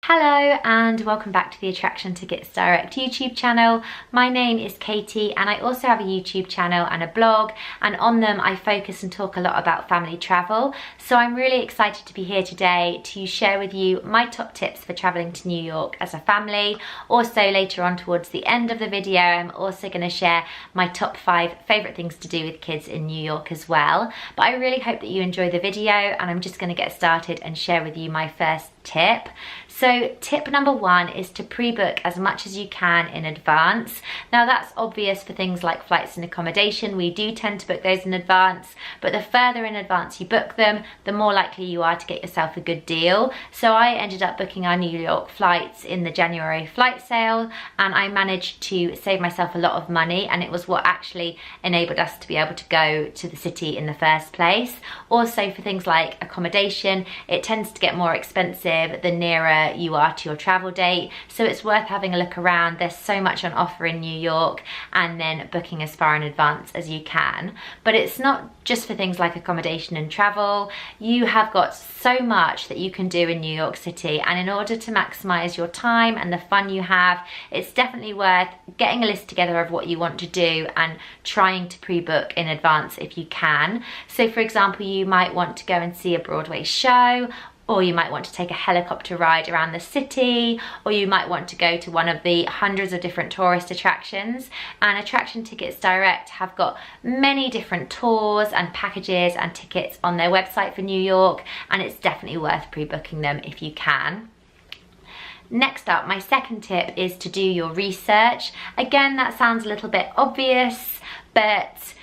Hello and welcome back to the Attraction Tickets Direct YouTube channel. My name is Katie and I also have a YouTube channel and a blog, and on them I focus and talk a lot about family travel. So I'm really excited to be here today to share with you my top tips for traveling to New York as a family. Also later on towards the end of the video I'm also going to share my top 5 favourite things to do with kids in New York as well. But I really hope that you enjoy the video, and I'm just going to get started and share with you my first tip. So tip number 1 is to pre-book as much as you can in advance. Now that's obvious for things like flights and accommodation. We do tend to book those in advance, but the further in advance you book them, the more likely you are to get yourself a good deal. So I ended up booking our New York flights in the January flight sale, and I managed to save myself a lot of money, and it was what actually enabled us to be able to go to the city in the first place. Also for things like accommodation, it tends to get more expensive the nearer you are to your travel date, so it's worth having a look around. There's so much on offer in New York, and then booking as far in advance as you can. But it's not just for things like accommodation and travel. You have got so much that you can do in New York City, and in order to maximize your time and the fun you have, it's definitely worth getting a list together of what you want to do and trying to pre-book in advance if you can. So for example, you might want to go and see a Broadway show, or you might want to take a helicopter ride around the city, or you might want to go to one of the hundreds of different tourist attractions. And Attraction Tickets Direct have got many different tours and packages and tickets on their website for New York, and it's definitely worth pre-booking them if you can. Next up, my second tip is to do your research. Again, that sounds a little bit obvious, but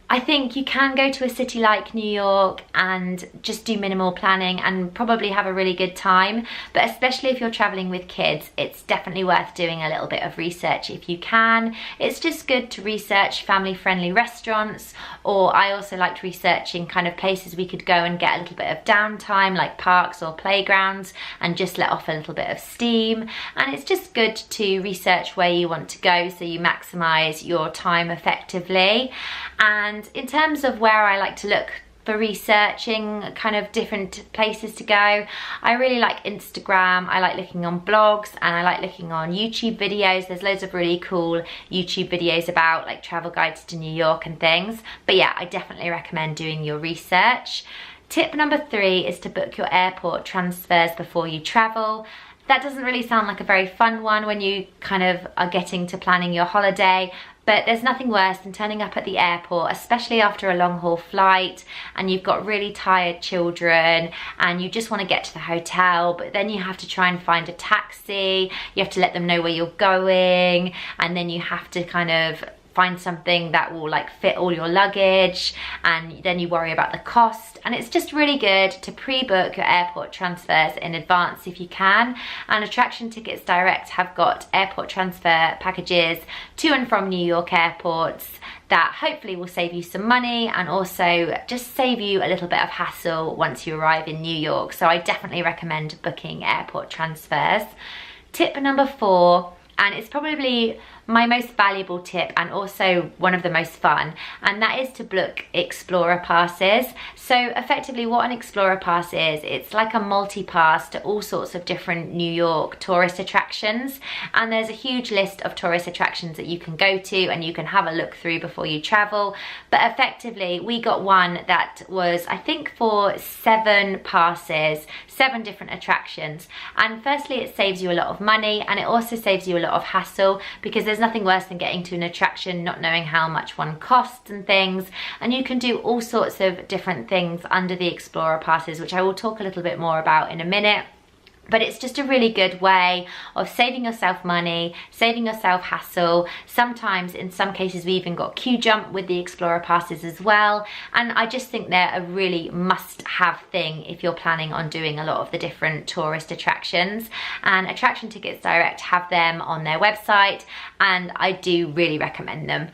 I think you can go to a city like New York and just do minimal planning and probably have a really good time. But especially if you're traveling with kids, it's definitely worth doing a little bit of research if you can. It's just good to research family-friendly restaurants, or I also liked researching kind of places we could go and get a little bit of downtime, like parks or playgrounds, and just let off a little bit of steam. And it's just good to research where you want to go so you maximize your time effectively. And in terms of where I like to look for researching kind of different places to go, I really like Instagram. I like looking on blogs, and I like looking on YouTube videos. There's loads of really cool YouTube videos about like travel guides to New York and things. But yeah, I definitely recommend doing your research. Tip number 3 is to book your airport transfers before you travel. That doesn't really sound like a very fun one when you kind of are getting to planning your holiday, but there's nothing worse than turning up at the airport, especially after a long haul flight, and you've got really tired children and you just want to get to the hotel, but then you have to try and find a taxi, you have to let them know where you're going, and then you have to kind of find something that will like fit all your luggage, and then you worry about the cost. And it's just really good to pre-book your airport transfers in advance if you can. And Attraction Tickets Direct have got airport transfer packages to and from New York airports that hopefully will save you some money and also just save you a little bit of hassle once you arrive in New York. So I definitely recommend booking airport transfers. Tip number 4, and it's probably my most valuable tip and also one of the most fun, and that is to book Explorer passes. So effectively what an Explorer pass is, it's like a multi-pass to all sorts of different New York tourist attractions, and there's a huge list of tourist attractions that you can go to and you can have a look through before you travel. But effectively we got one that was, I think, for 7 passes, 7 different attractions. And firstly it saves you a lot of money, and it also saves you a lot of hassle, because there's nothing worse than getting to an attraction not knowing how much one costs and things. And you can do all sorts of different things under the Explorer passes, which I will talk a little bit more about in a minute. But it's just a really good way of saving yourself money, saving yourself hassle. Sometimes, in some cases, we even got queue jump with the Explorer passes as well. And I just think they're a really must-have thing if you're planning on doing a lot of the different tourist attractions. And Attraction Tickets Direct have them on their website, and I do really recommend them.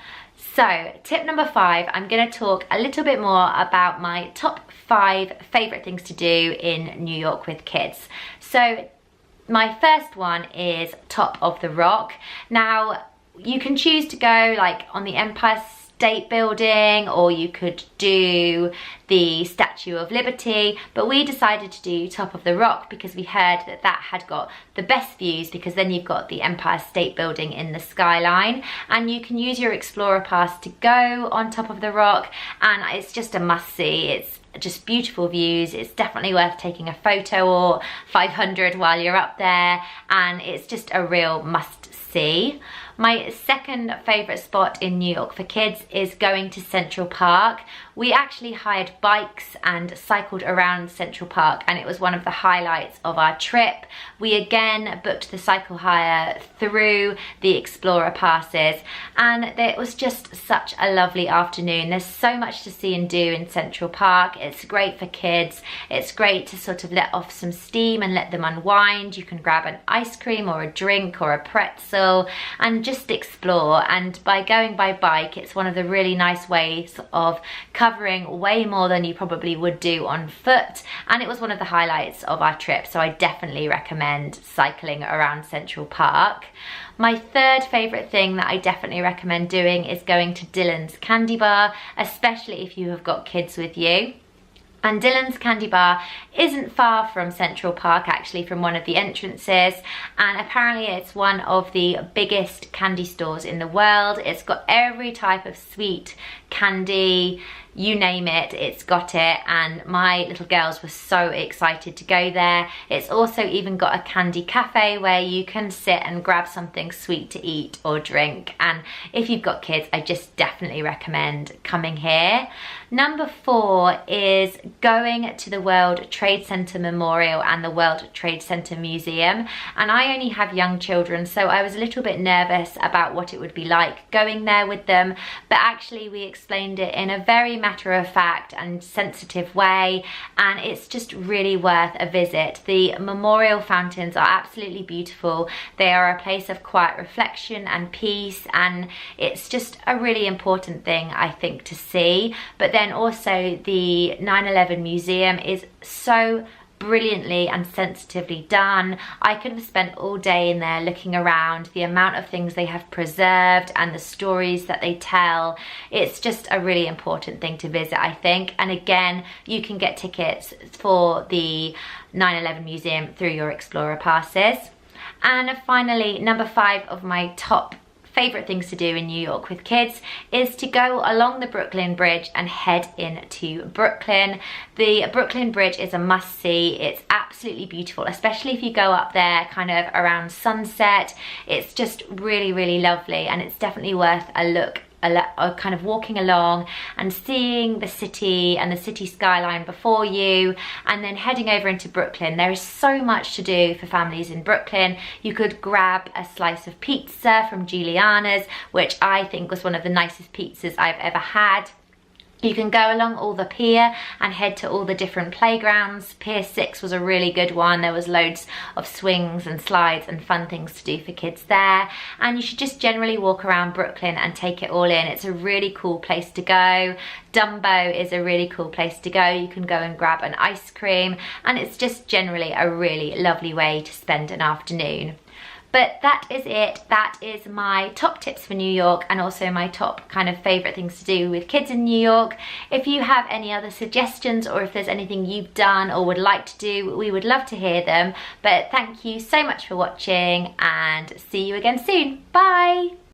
So tip number 5, I'm going to talk a little bit more about my top 5 favourite things to do in New York with kids. So my first one is Top of the Rock. Now you can choose to go like on the Empire State Building, or you could do the Statue of Liberty, but we decided to do Top of the Rock because we heard that that had got the best views, because then you've got the Empire State Building in the skyline, and you can use your Explorer Pass to go on Top of the Rock, and it's just a must-see. It's just beautiful views. It's definitely worth taking a photo or 500 while you're up there, and it's just a real must-see. My second favourite spot in New York for kids is going to Central Park. We actually hired bikes and cycled around Central Park, and it was one of the highlights of our trip. We again booked the cycle hire through the Explorer passes, and it was just such a lovely afternoon. There's so much to see and do in Central Park. It's great for kids. It's great to sort of let off some steam and let them unwind. You can grab an ice cream or a drink or a pretzel and just explore, and by going by bike, it's one of the really nice ways of covering way more than you probably would do on foot, and it was one of the highlights of our trip, so I definitely recommend cycling around Central Park. My third favourite thing that I definitely recommend doing is going to Dylan's Candy Bar, especially if you have got kids with you. And Dylan's Candy Bar isn't far from Central Park, actually, from one of the entrances, and apparently it's one of the biggest candy stores in the world. It's got every type of sweet candy, you name it, it's got it, and my little girls were so excited to go there. It's also even got a candy cafe where you can sit and grab something sweet to eat or drink, and if you've got kids, I just definitely recommend coming here. Number 4 is going to the World Trade Center Memorial and the World Trade Center Museum, and I only have young children, so I was a little bit nervous about what it would be like going there with them, but actually we explained it in a very matter-of-fact and sensitive way, and it's just really worth a visit. The memorial fountains are absolutely beautiful. They are a place of quiet reflection and peace, and it's just a really important thing, I think, to see. But then also the 9/11 Museum is so brilliantly and sensitively done. I could have spent all day in there looking around, the amount of things they have preserved and the stories that they tell. It's just a really important thing to visit, I think. And again, you can get tickets for the 9/11 Museum through your Explorer passes. And finally, number 5 of my top favourite things to do in New York with kids is to go along the Brooklyn Bridge and head into Brooklyn. The Brooklyn Bridge is a must-see. It's absolutely beautiful, especially if you go up there kind of around sunset. It's just really, really lovely, and it's definitely worth a look, kind of walking along and seeing the city and the city skyline before you, and then heading over into Brooklyn. There is so much to do for families in Brooklyn. You could grab a slice of pizza from Giuliana's, which I think was one of the nicest pizzas I've ever had. You can go along all the pier and head to all the different playgrounds. Pier 6 was a really good one. There was loads of swings and slides and fun things to do for kids there. And you should just generally walk around Brooklyn and take it all in. It's a really cool place to go. Dumbo is a really cool place to go. You can go and grab an ice cream, and it's just generally a really lovely way to spend an afternoon. But that is it. That is my top tips for New York, and also my top kind of favourite things to do with kids in New York. If you have any other suggestions, or if there's anything you've done or would like to do, we would love to hear them. But thank you so much for watching, and see you again soon. Bye!